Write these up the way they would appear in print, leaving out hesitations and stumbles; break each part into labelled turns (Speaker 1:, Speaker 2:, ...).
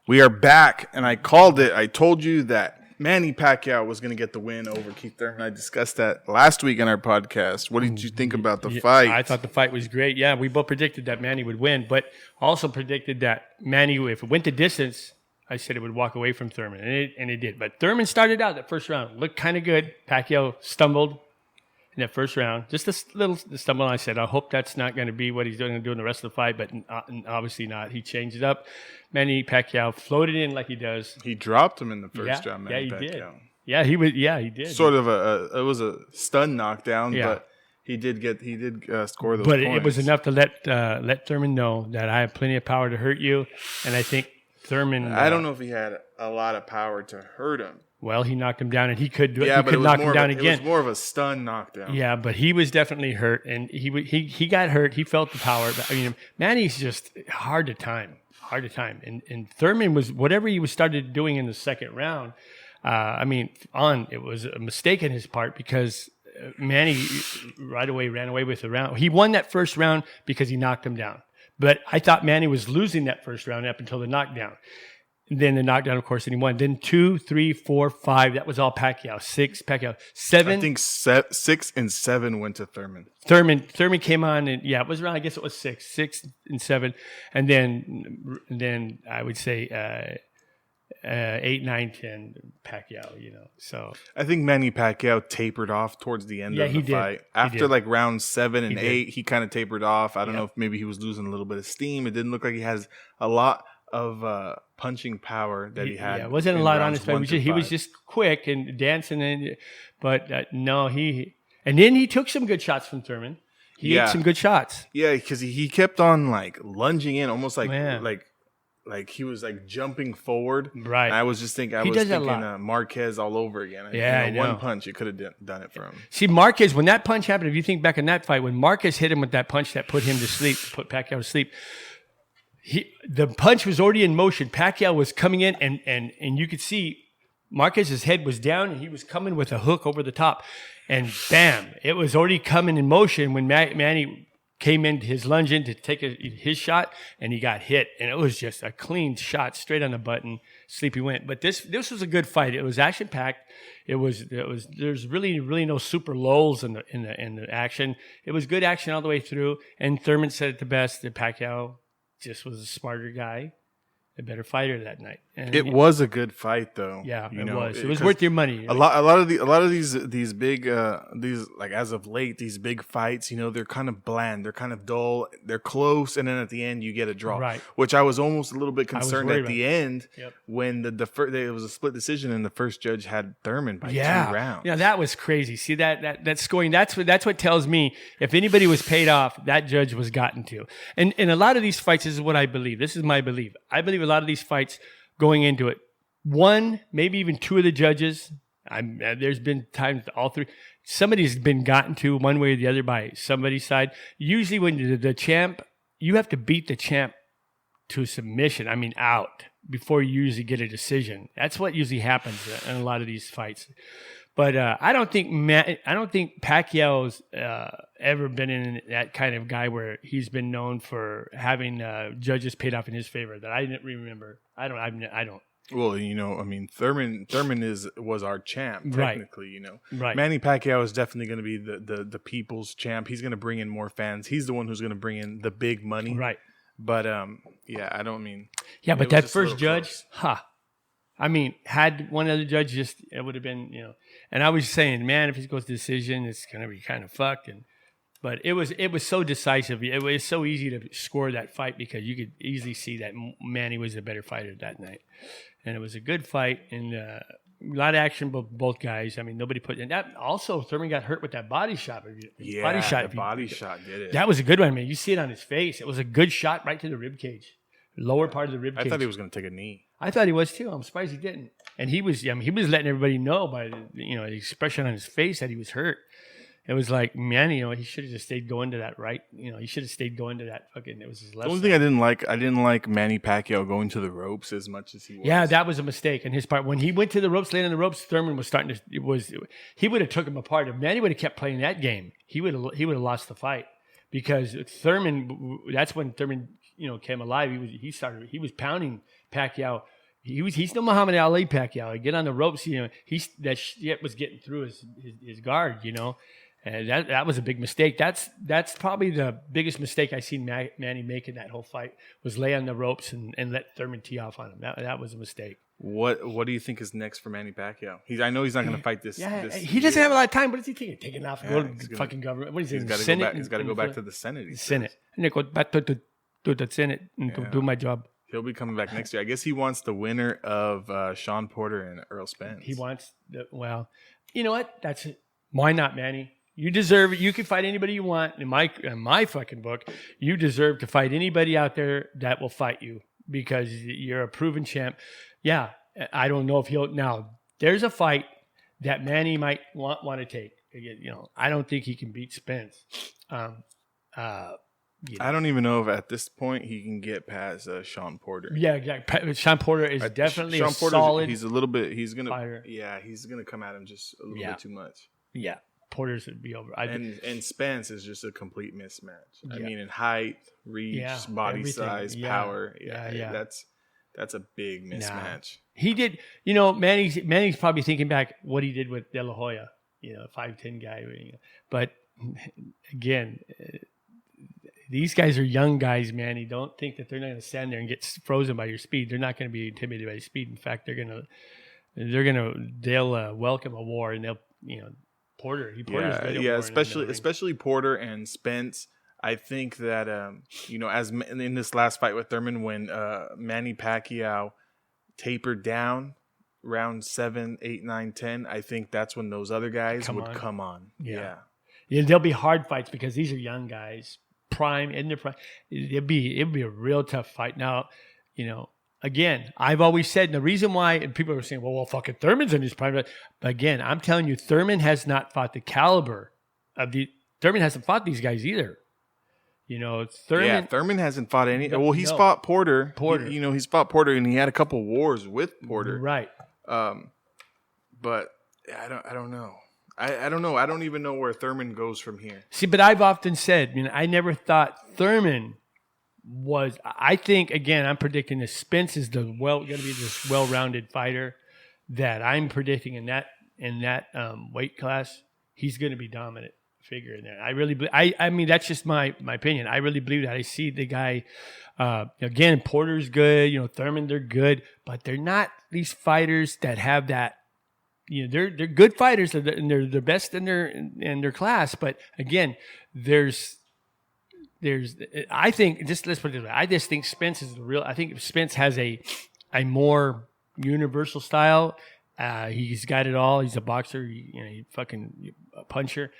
Speaker 1: We are back, and I called it. I told you that Manny Pacquiao was going to get the win over Kieth Thurman. I discussed that last week on our podcast. What did you think about the fight?
Speaker 2: I thought the fight was great. Yeah, we both predicted that Manny would win, but also predicted that Manny, if it went the distance, I said it would walk away from Thurman, and it did. But Thurman started out that first round, looked kind of good. Pacquiao stumbled in that first round, just a little stumble. I said, I hope that's not going to be what he's going to do in the rest of the fight, but obviously not. He changed it up. Manny Pacquiao floated in like he does.
Speaker 1: He dropped him in the first round. Manny Pacquiao.
Speaker 2: Did. Yeah, he was. Yeah, he did.
Speaker 1: Sort of it was a stun knockdown, but he did score those.
Speaker 2: But
Speaker 1: points.
Speaker 2: It was enough to let Thurman know that I have plenty of power to hurt you, and I think Thurman.
Speaker 1: I don't know if he had a lot of power to hurt him.
Speaker 2: Well, he knocked him down, and he could do it.
Speaker 1: Yeah,
Speaker 2: he
Speaker 1: but
Speaker 2: could knock him down again.
Speaker 1: It was more of a stun knockdown.
Speaker 2: Yeah, but he was definitely hurt, and he got hurt. He felt the power. But, I mean, Manny's just hard to time. And Thurman was, whatever he was started doing in the second round, it was a mistake on his part because Manny right away ran away with the round. He won that first round because he knocked him down. But I thought Manny was losing that first round up until the knockdown. And then the knockdown, of course, and he won. Then 2, 3, 4, 5. That was all Pacquiao. 6, Pacquiao. 7.
Speaker 1: I think 6 and 7 went to Thurman.
Speaker 2: Thurman came on, and it was around. I guess it was 6 and 7, and then I would say 8, 9, 10 Pacquiao. So
Speaker 1: I think Manny Pacquiao tapered off towards the end of the fight. After like round 7 and 8, he kind of tapered off. I don't know if maybe he was losing a little bit of steam. It didn't look like he has a lot of punching power that he had.
Speaker 2: Yeah, it wasn't a lot on his fight. He was just quick and dancing, but no, and then he took some good shots from Thurman. He hit some good shots.
Speaker 1: Yeah, because he kept on like lunging in, almost like he was like jumping forward.
Speaker 2: Right.
Speaker 1: And I was just thinking, Marquez all over again.
Speaker 2: Yeah,
Speaker 1: one punch, it could have done it for him.
Speaker 2: See, Marquez, when that punch happened, if you think back in that fight, when Marquez hit him with that punch that put him to sleep, put Pacquiao to sleep. The punch was already in motion. Pacquiao was coming in, and you could see Marquez's head was down, and he was coming with a hook over the top. And bam, it was already coming in motion when Manny came into his lunge in to take his shot, and he got hit. And it was just a clean shot, straight on the button. Sleepy went. But this was a good fight. It was action-packed. There's really no super lulls in the action. It was good action all the way through. And Thurman said it the best that Pacquiao just was a smarter guy, a better fighter that night. And
Speaker 1: it was a good fight, though.
Speaker 2: Yeah, it was. It was worth your money.
Speaker 1: A lot of these big like as of late, these big fights, they're kind of bland, they're kind of dull, they're close, and then at the end you get a draw.
Speaker 2: Right.
Speaker 1: Which I was almost a little bit concerned at the end when it was a split decision and the first judge had Thurman by 2 rounds.
Speaker 2: Yeah, that was crazy. See that scoring. That's what tells me if anybody was paid off, that judge was gotten to. And a lot of these fights, this is what I believe. This is my belief. I believe a lot of these fights going into it, 1, maybe even 2 of the judges. There's been times all 3. Somebody's been gotten to one way or the other by somebody's side. Usually, when the champ, you have to beat the champ to submission. Out before you usually get a decision. That's what usually happens in a lot of these fights. But I don't think Pacquiao's ever been in that kind of guy where he's been known for having judges paid off in his favor that I didn't remember. I don't.
Speaker 1: Well, Thurman was our champ technically.
Speaker 2: Right.
Speaker 1: Manny Pacquiao is definitely going to be the people's champ. He's going to bring in more fans. He's the one who's going to bring in the big money.
Speaker 2: Right.
Speaker 1: But I don't mean.
Speaker 2: Yeah, but that first judge, had one other judge it would have been, And I was saying, man, if it goes to decision, it's going to be kind of fucked. But it was so decisive. It was so easy to score that fight because you could easily see that Manny was a better fighter that night. And it was a good fight and a lot of action by both guys. Nobody put in that. Also, Thurman got hurt with that body shot.
Speaker 1: Body shot did it.
Speaker 2: That was a good one, man. You see it on his face. It was a good shot right to the rib cage, lower part of the rib cage.
Speaker 1: I thought he was going to take a knee.
Speaker 2: I thought he was too. I'm surprised he didn't. And he was letting everybody know by the expression on his face that he was hurt. It was like, man, he should have just stayed going to that right. He should have stayed going to that fucking. It was his left.
Speaker 1: The only thing I didn't like Manny Pacquiao going to the ropes as much as he was.
Speaker 2: Yeah, that was a mistake on his part. When he went to the ropes, laying on the ropes, Thurman was starting to. He would have took him apart. If Manny would have kept playing that game, he would have lost the fight because Thurman. That's when Thurman came alive. He was pounding Pacquiao. He's no Muhammad Ali Pacquiao. Get on the ropes, that shit was getting through his guard, and that was a big mistake. That's probably the biggest mistake I seen Manny make in that whole fight was lay on the ropes and let Thurman tee off on him. That was a mistake.
Speaker 1: What do you think is next for Manny Pacquiao? I know he's not going to fight this.
Speaker 2: Yeah,
Speaker 1: this
Speaker 2: he doesn't have a lot of time. What is he thinking? Taking off, go to the fucking government. What is he?
Speaker 1: He's got to go back to the Senate.
Speaker 2: Senate. And they go back to the Senate and to do my job.
Speaker 1: He'll be coming back next year. I guess he wants the winner of Sean Porter and Earl Spence.
Speaker 2: He wants you know what? That's it. Why not, Manny? You deserve it. You can fight anybody you want. In my fucking book, you deserve to fight anybody out there that will fight you because you're a proven champ. Yeah, I don't know if he'll now. There's a fight that Manny might want to take. I don't think he can beat Spence.
Speaker 1: I don't even know if at this point he can get past Sean Porter.
Speaker 2: Yeah. Sean Porter is definitely Sean Porter. Solid.
Speaker 1: He's a little bit. He's gonna.
Speaker 2: Fighter.
Speaker 1: Yeah, he's gonna come at him just a little bit too much.
Speaker 2: Yeah, Porter's would be over.
Speaker 1: And Spence is just a complete mismatch. I mean, in height, reach, body size, power. Yeah. That's a big mismatch.
Speaker 2: He did. Manny's probably thinking back what he did with De La Hoya. 5'10" guy. But again. These guys are young guys, Manny. Don't think that they're not going to stand there and get frozen by your speed. They're not going to be intimidated by your speed. In fact, they'll welcome a war, and Porter's good at war
Speaker 1: especially Porter and Spence. I think that as in this last fight with Thurman, when Manny Pacquiao tapered down round 7, 8, 9, 10, I think that's when those other guys would come on. Yeah,
Speaker 2: there'll be hard fights because these are young guys. Prime in their prime, it'd be a real tough fight. Now, again, I've always said, and the reason why, and people are saying, well, fucking Thurman's in his prime. But again, I'm telling you, Thurman has not fought the caliber of Thurman hasn't fought these guys either.
Speaker 1: Thurman hasn't fought any. Well, he's fought Porter. He's fought Porter, and he had a couple wars with Porter.
Speaker 2: Right.
Speaker 1: But I don't know. I don't know. I don't even know where Thurman goes from here.
Speaker 2: See, but I've often said, I never thought Thurman was. I think again, I'm predicting that Spence is going to be this well-rounded fighter that I'm predicting in that weight class. He's going to be dominant figure in there. I really believe. I mean, that's just my opinion. I really believe that. I see the guy. Again, Porter's good. Thurman, they're good, but they're not these fighters that have that. They're good fighters and they're the best in their class. But again, I think let's put it this way. I just think Spence is the real. I think Spence has a more universal style. He's got it all. He's a boxer. He fucking a puncher,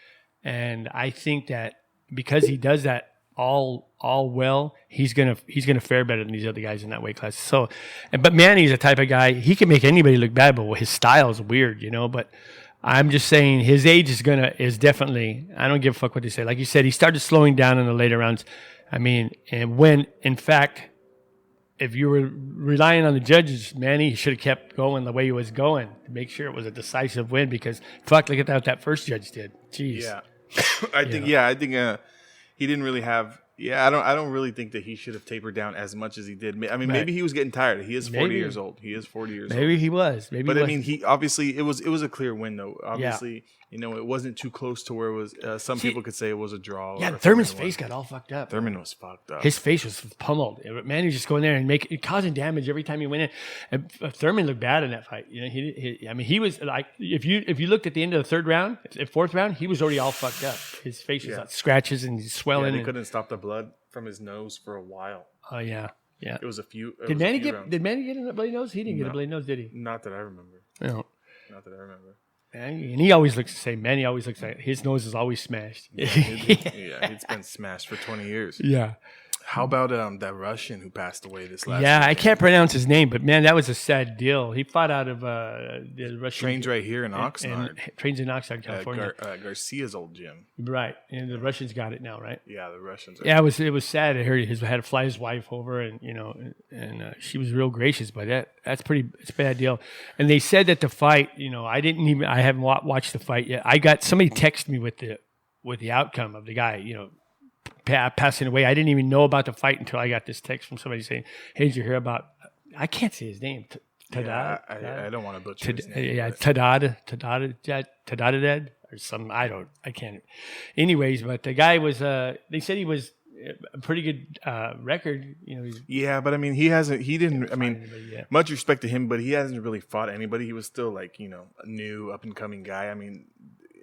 Speaker 2: and I think that because he does that all well, he's gonna fare better than these other guys in that weight class. So, but Manny's a type of guy, he can make anybody look bad, but his style is weird, But I'm just saying his age is definitely. I don't give a fuck what they say. Like you said, he started slowing down in the later rounds. I mean, and when in fact, if you were relying on the judges, Manny should have kept going the way he was going to make sure it was a decisive win. Because fuck, look at what that first judge did. Jeez.
Speaker 1: Yeah, I think. He didn't really have. Yeah, I don't really think that he should have tapered down as much as he did. I mean, maybe he was getting tired. He is 40 years old.
Speaker 2: Maybe he was.
Speaker 1: But I mean, he obviously it was a clear win though. Obviously, it wasn't too close to where it was. Some people could say it was a draw.
Speaker 2: Yeah, Thurman's face got all fucked up.
Speaker 1: Thurman was fucked up.
Speaker 2: His face was pummeled. Man, he was just going there and causing damage every time he went in. And Thurman looked bad in that fight. He was like, if you looked at the end of the fourth round, he was already all fucked up. His face was like scratches and swelling.
Speaker 1: He couldn't stop the blood from his nose for a while.
Speaker 2: Oh yeah. It
Speaker 1: was a few.
Speaker 2: Did Manny get a bloody nose? He didn't get a bloody nose, did he?
Speaker 1: Not that I remember.
Speaker 2: No.
Speaker 1: Not that I remember.
Speaker 2: And he always looks the same. Manny always looks like his nose is always smashed.
Speaker 1: It's been smashed for 20 years.
Speaker 2: Yeah.
Speaker 1: How about that Russian who passed away this last
Speaker 2: Yeah,
Speaker 1: weekend?
Speaker 2: I can't pronounce his name, but man, that was a sad deal. He fought out of the Russian...
Speaker 1: Trains right here in Oxnard.
Speaker 2: Trains in Oxnard, California.
Speaker 1: Garcia's old gym.
Speaker 2: Right. And the Russians got it now, right?
Speaker 1: Yeah, the Russians.
Speaker 2: It was sad. I heard he had to fly his wife over and she was real gracious, but it's a bad deal. And they said that the fight, I haven't watched the fight yet. I got somebody text me with the outcome of the guy, passing away. I didn't even know about the fight until I got this text from somebody saying, "Hey, did you hear about I can't say his name.
Speaker 1: Yeah, I don't want to butcher his name.
Speaker 2: Yeah, Tadadad or some. I can't. Anyways, but the guy was. They said he was a pretty good record.
Speaker 1: Yeah, but I mean, he didn't. I mean, much respect to him, but he hasn't really fought anybody. He was still like a new up and coming guy. I mean,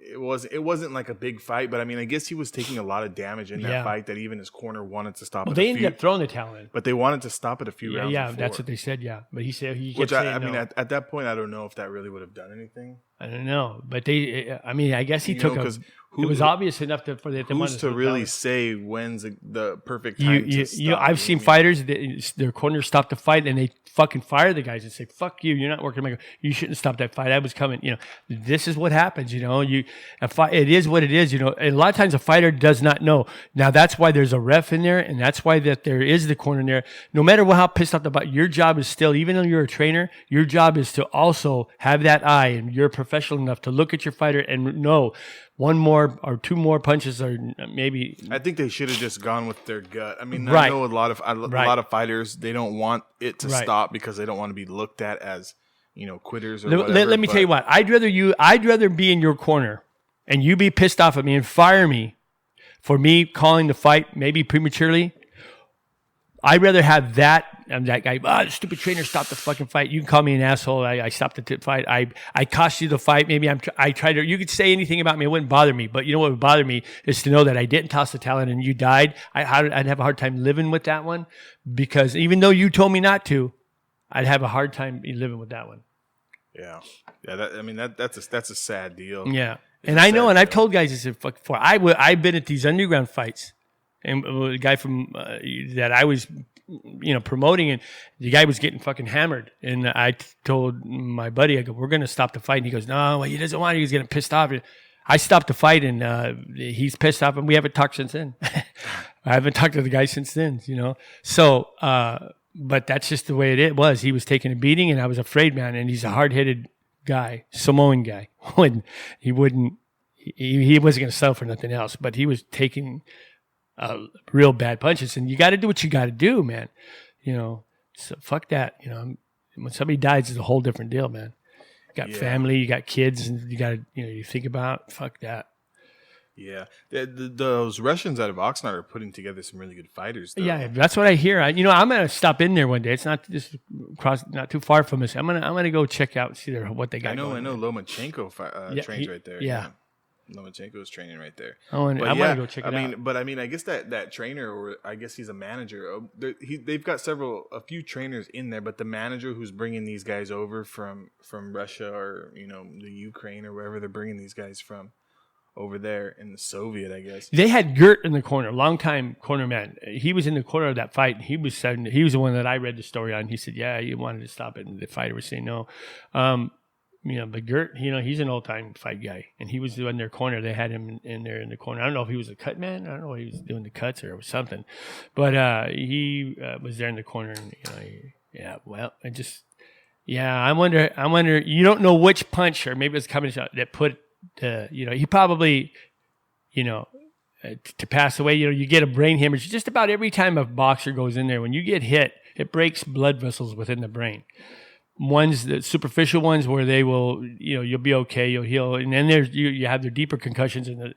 Speaker 1: it wasn't like a big fight, but I mean, I guess he was taking a lot of damage in that fight that even his corner wanted to stop.
Speaker 2: Well, they ended up throwing the towel in,
Speaker 1: but they wanted to stop it a few rounds.
Speaker 2: Yeah,
Speaker 1: before.
Speaker 2: That's what they said. Yeah, but he said he.
Speaker 1: Which I mean, at that point, I don't know if that really would have done anything.
Speaker 2: I don't know, but I guess he took it was obvious enough for them.
Speaker 1: Who's to really say when's the perfect time to stop?
Speaker 2: I've seen fighters their corners stop the fight and they fucking fire the guys and say, "Fuck you! You're not working. You shouldn't stop that fight. I was coming." This is what happens. It is what it is. And a lot of times a fighter does not know. Now that's why there's a ref in there, and that's why that there is the corner in there. No matter how pissed off about, your job is still, even though you're a trainer, your job is to also have that eye, and you're professional enough to look at your fighter and know. One more or two more punches, or maybe.
Speaker 1: I think they should have just gone with their gut. I mean, I know a lot of fighters, they don't want it to stop because they don't want to be looked at as quitters or whatever.
Speaker 2: Let me tell you what. I'd rather be in your corner and you be pissed off at me and fire me for me calling the fight maybe prematurely. I'd rather have that. I'm that guy. Stupid trainer, stop the fucking fight. You can call me an asshole. I stopped the fight. I cost you the fight. Maybe I tried to. You could say anything about me. It wouldn't bother me. But you know what would bother me is to know that I didn't toss the talent and you died. I'd have a hard time living with that one, because even though you told me not to, I'd have a hard time living with that one.
Speaker 1: Yeah. That's a sad deal.
Speaker 2: Yeah, and I know, and I've told guys this before. I've been at these underground fights. And the guy from that I was, promoting, and the guy was getting fucking hammered. And I told my buddy, I go, "We're going to stop the fight." And he goes, "No, he doesn't want it. He's getting pissed off." I stopped the fight, and he's pissed off, and we haven't talked since then. I haven't talked to the guy since then, So, but that's just the way it was. He was taking a beating, and I was afraid, man. And he's a hard-headed guy, Samoan guy. He wasn't going to settle for nothing else, but he was taking real bad punches, and you got to do what you got to do, man. So fuck that. When somebody dies, it's a whole different deal, man. You got family, you got kids, and you got to, you think about. Fuck that.
Speaker 1: Yeah, those Russians out of Oxnard are putting together some really good fighters, though. Yeah,
Speaker 2: that's what I hear. I'm gonna stop in there one day. It's not just not too far from us. I'm gonna go check out, see what they got.
Speaker 1: I know Lomachenko trains right there.
Speaker 2: Yeah.
Speaker 1: Lomachenko is training right there.
Speaker 2: I want to go check it out.
Speaker 1: But I guess that trainer, or I guess he's a manager. They've got a few trainers in there, but the manager who's bringing these guys over from Russia or the Ukraine or wherever they're bringing these guys from over there in the Soviet, I guess.
Speaker 2: They had Gert in the corner, longtime corner man. He was in the corner of that fight. He was the one that I read the story on. He said, "Yeah, you wanted to stop it," and the fighter was saying no. But Gert, he's an old-time fight guy, and he was in their corner. They had him in there in the corner. I don't know if he was a cut man. I don't know if he was doing the cuts or something, but he was there in the corner. And I wonder. You don't know which punch, or maybe it's a combination that put. He probably, to pass away. You get a brain hemorrhage just about every time a boxer goes in there. When you get hit, it breaks blood vessels within the brain. Ones, the superficial ones, where they will, you'll be okay, you'll heal, and then there's you have the deeper concussions and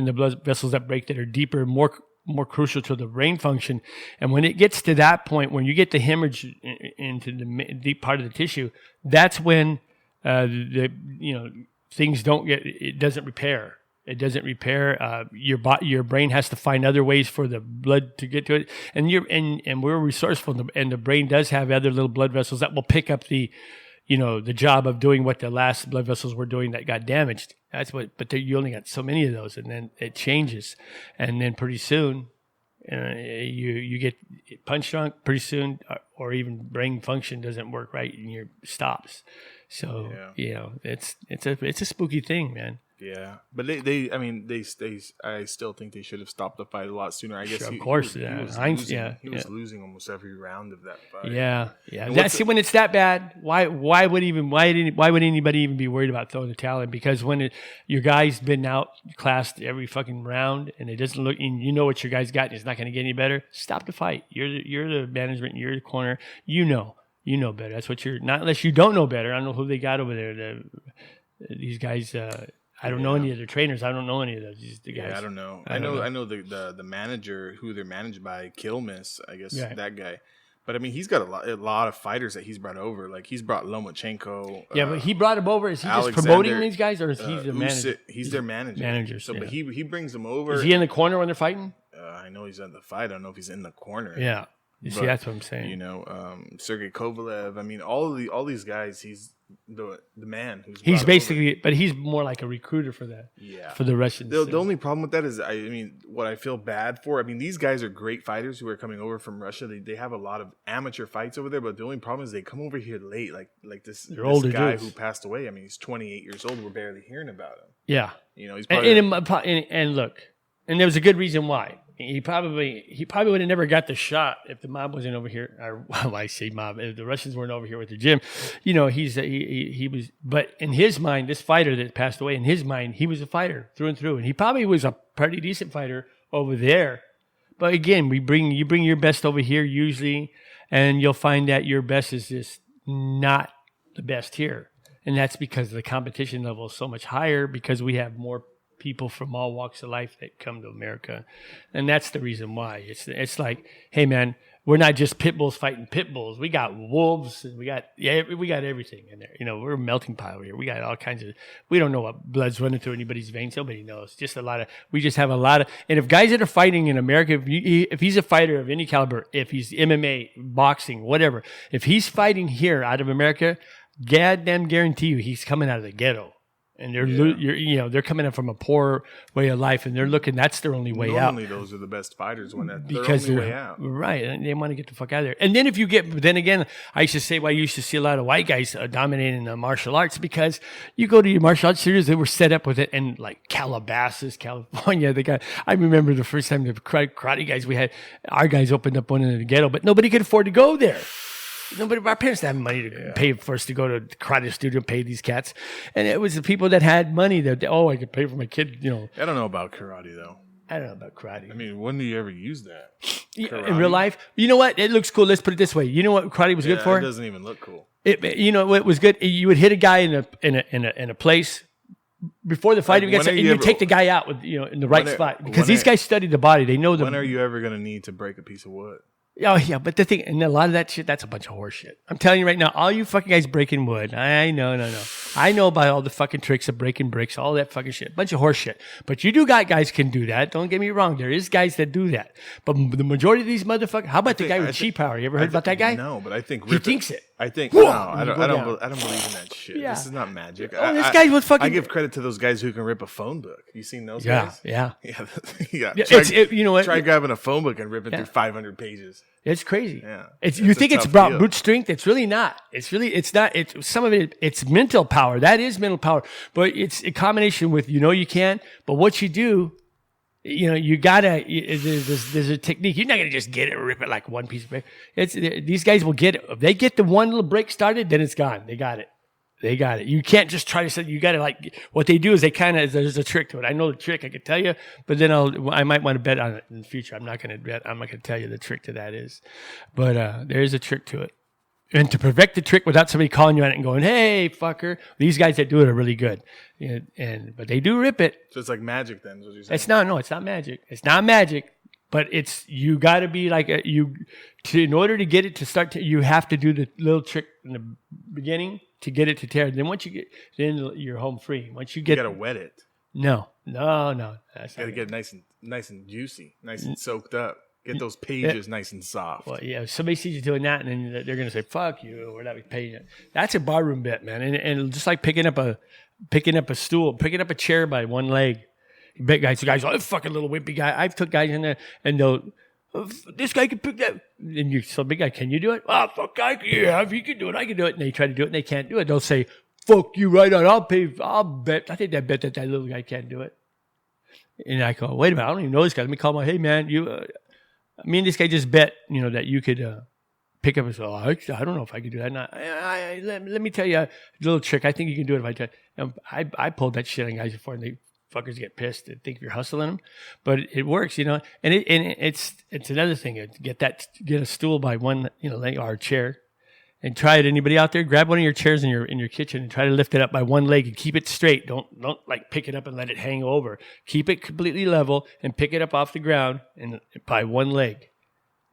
Speaker 2: the blood vessels that break that are deeper, more crucial to the brain function. And when it gets to that point, when you get the hemorrhage into the deep part of the tissue, that's when things it doesn't repair. It doesn't repair. Your brain has to find other ways for the blood to get to it, and we're resourceful, and the brain does have other little blood vessels that will pick up the job of doing what the last blood vessels were doing that got damaged. But you only got so many of those, and then it changes, and then pretty soon, you get punch drunk. Pretty soon, or even brain function doesn't work right, and your stops. So it's a spooky thing, man.
Speaker 1: Yeah, but I still think they should have stopped the fight a lot sooner. I guess,
Speaker 2: sure, of course,
Speaker 1: he was losing almost every round of that fight.
Speaker 2: Yeah. When it's that bad, why would anybody even be worried about throwing the towel in? Because when your guy's been outclassed every fucking round, and it doesn't look, and you know what your guy's got, and it's not going to get any better. Stop the fight. You're the management. You're the corner. You know better. That's what you're not unless you don't know better. I don't know who they got over there. These guys. I don't know any of their trainers. I don't know any of those. The guys.
Speaker 1: Yeah, I don't know. I know the manager who they're managed by, Kilmus. I guess that guy. But I mean, he's got a lot of fighters that he's brought over. Like he's brought Lomachenko.
Speaker 2: Yeah, but he brought him over. Is he just promoting these guys, or is he the manager?
Speaker 1: He's their manager. So, but he brings them over.
Speaker 2: Is he in the corner when they're fighting?
Speaker 1: I know he's in the fight. I don't know if he's in the corner.
Speaker 2: Yeah, see, that's what I'm saying.
Speaker 1: You know, Sergey Kovalev. I mean, all these guys. He's the man who's.
Speaker 2: He's basically, but he's more like a recruiter for that.
Speaker 1: Yeah.
Speaker 2: For the Russians.
Speaker 1: The only problem with that is, I mean, what I feel bad for. I mean, these guys are great fighters who are coming over from Russia. They have a lot of amateur fights over there, but the only problem is they come over here late. Like this guy who passed away. I mean, he's 28 years old. We're barely hearing about him.
Speaker 2: Yeah.
Speaker 1: You know, he's
Speaker 2: probably and look, and there was a good reason why. He probably would have never got the shot if the mob wasn't over here. Or well, I say mob, if the Russians weren't over here with the gym. You know, he was. But in his mind, this fighter that passed away, in his mind, he was a fighter through and through, and he probably was a pretty decent fighter over there. But again, you bring your best over here usually, and you'll find that your best is just not the best here, and that's because the competition level is so much higher because we have more people from all walks of life that come to America, and that's the reason why. It's like, hey man, we're not just pit bulls fighting pit bulls. We got wolves, and we got everything in there. You know, we're a melting pot here. We got all kinds of. We don't know what blood's running through anybody's veins. Nobody knows. Just a lot of. We just have a lot of. And if guys that are fighting in America, if he's a fighter of any caliber, if he's MMA, boxing, whatever, if he's fighting here out of America, goddamn guarantee you he's coming out of the ghetto. And they're coming in from a poor way of life, and they're looking. That's their only way out.
Speaker 1: Normally, those are the best fighters when that's their only way out.
Speaker 2: Right, and they want to get the fuck out of there. And then then again, I used to say, well, I used to see a lot of white guys dominating the martial arts because you go to your martial arts series, they were set up with it, and like Calabasas, California. I remember the first time the karate guys we had, our guys opened up one in the ghetto, but nobody could afford to go there. Our parents didn't have money to pay for us to go to the karate studio and pay these cats. And it was the people that had money that, I could pay for my kid, you know.
Speaker 1: I don't know about karate, though.
Speaker 2: I don't know about karate.
Speaker 1: I mean, when do you ever use that?
Speaker 2: In real life? You know what? It looks cool. Let's put it this way. You know what karate was good for?
Speaker 1: It doesn't even look cool.
Speaker 2: You know what was good? You would hit a guy in a place before the fight, and you take the guy out with in the right spot. Because these guys study the body. They know
Speaker 1: when are you ever going to need to break a piece of wood?
Speaker 2: Oh, yeah, but the thing, and a lot of that shit, that's a bunch of horse shit. I'm telling you right now, all you fucking guys breaking wood, I know. I know about all the fucking tricks of breaking bricks, all that fucking shit. Bunch of horse shit. But you do got guys can do that. Don't get me wrong. There is guys that do that. But the majority of these motherfuckers, how about the guy with cheap power? You ever heard about that guy?
Speaker 1: No, but I think
Speaker 2: he thinks it.
Speaker 1: I think no, I don't believe in that shit. Yeah. This is not magic.
Speaker 2: This guy was fucking.
Speaker 1: I give credit to those guys who can rip a phone book. You seen those guys?
Speaker 2: Yeah.
Speaker 1: Try grabbing a phone book and ripping through 500 pages.
Speaker 2: It's crazy.
Speaker 1: Yeah.
Speaker 2: You think it's about brute strength? It's really not. It's not. It's some of it. It's mental power. That is mental power. But it's a combination with you can. But what you do, you gotta. There's a technique. You're not gonna just get it and rip it like one piece of paper. These guys will get it. If they get the one little break started, then it's gone. They got it. You can't just try to say, you got to what they do is they there's a trick to it. I know the trick, I could tell you, but then I might want to bet on it in the future. I'm not going to bet. I'm not going to tell you the trick to that is, but there is a trick to it. And to perfect the trick without somebody calling you on it and going, hey, fucker, these guys that do it are really good. But they do rip it.
Speaker 1: So it's like magic then, is what you're saying?
Speaker 2: It's not magic. It's not magic, but you got to be like, in order to get it to start, you have to do the little trick in the beginning to get it to tear. Then once you then you're home free. Once you
Speaker 1: gotta wet it.
Speaker 2: No.
Speaker 1: You gotta get nice and juicy, nice and soaked up. Get those pages nice and soft.
Speaker 2: Well, yeah, if somebody sees you doing that, and then they're gonna say, "Fuck you," we're not paying it. That's a barroom bet, man. And just like picking up a stool, picking up a chair by one leg. Big guys, fucking little wimpy guy. I've took guys in there, and they'll. This guy can pick that. And so big guy, can you do it? Oh, fuck, if he can do it, I can do it. And they try to do it, and they can't do it. They'll say, fuck you right on. I'll bet. I think they bet that little guy can't do it. And I go, wait a minute, I don't even know this guy. Let me call him. Hey, man, me and this guy just bet, that you could pick up. So I don't know if I could do that. Let me tell you a little trick. I think you can do it if I tell you. I pulled that shit on guys before, and they fuckers get pissed and think you're hustling them, but it works, and it's another thing. Get a stool by one, leg or a chair, And try it. Anybody out there, grab one of your chairs in your kitchen and try to lift it up by one leg and keep it straight. Don't like pick it up and let it hang over. Keep it completely level and pick it up off the ground and by one leg,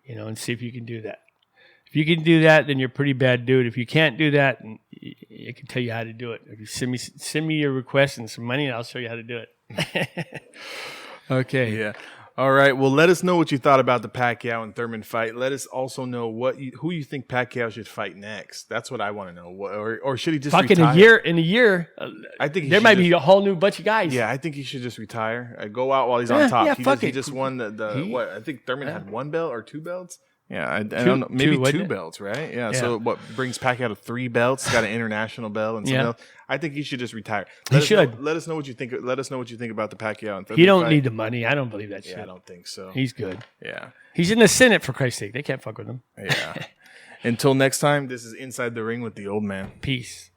Speaker 2: and see if you can do that. If you can do that, then you're a pretty bad dude. If you can't do that, I can tell you how to do it. If you send me your request and some money, and I'll show you how to do it. Okay.
Speaker 1: Yeah. All right. Well, let us know what you thought about the Pacquiao and Thurman fight. Let us also know who you think Pacquiao should fight next. That's what I want to know. Or should he just retire?
Speaker 2: In a year,
Speaker 1: I think
Speaker 2: there might be a whole new bunch of guys.
Speaker 1: Yeah, I think he should just retire. Go out while he's on top.
Speaker 2: Yeah,
Speaker 1: He just won what? I think Thurman had 1 belt or 2 belts. Yeah, I don't know. Maybe 2 belts, right? Yeah. So what brings Pacquiao to 3 belts? He's got an international belt and something else. I think he should just retire. Let us know what you think. Let us know what you think about the Pacquiao and Thurman
Speaker 2: He don't
Speaker 1: fight.
Speaker 2: need the money. I don't believe that shit.
Speaker 1: Yeah, I don't think so.
Speaker 2: He's good.
Speaker 1: Yeah.
Speaker 2: He's in the Senate, for Christ's sake. They can't fuck with him.
Speaker 1: Yeah. Until next time, this is Inside the Ring with the Old Man.
Speaker 2: Peace.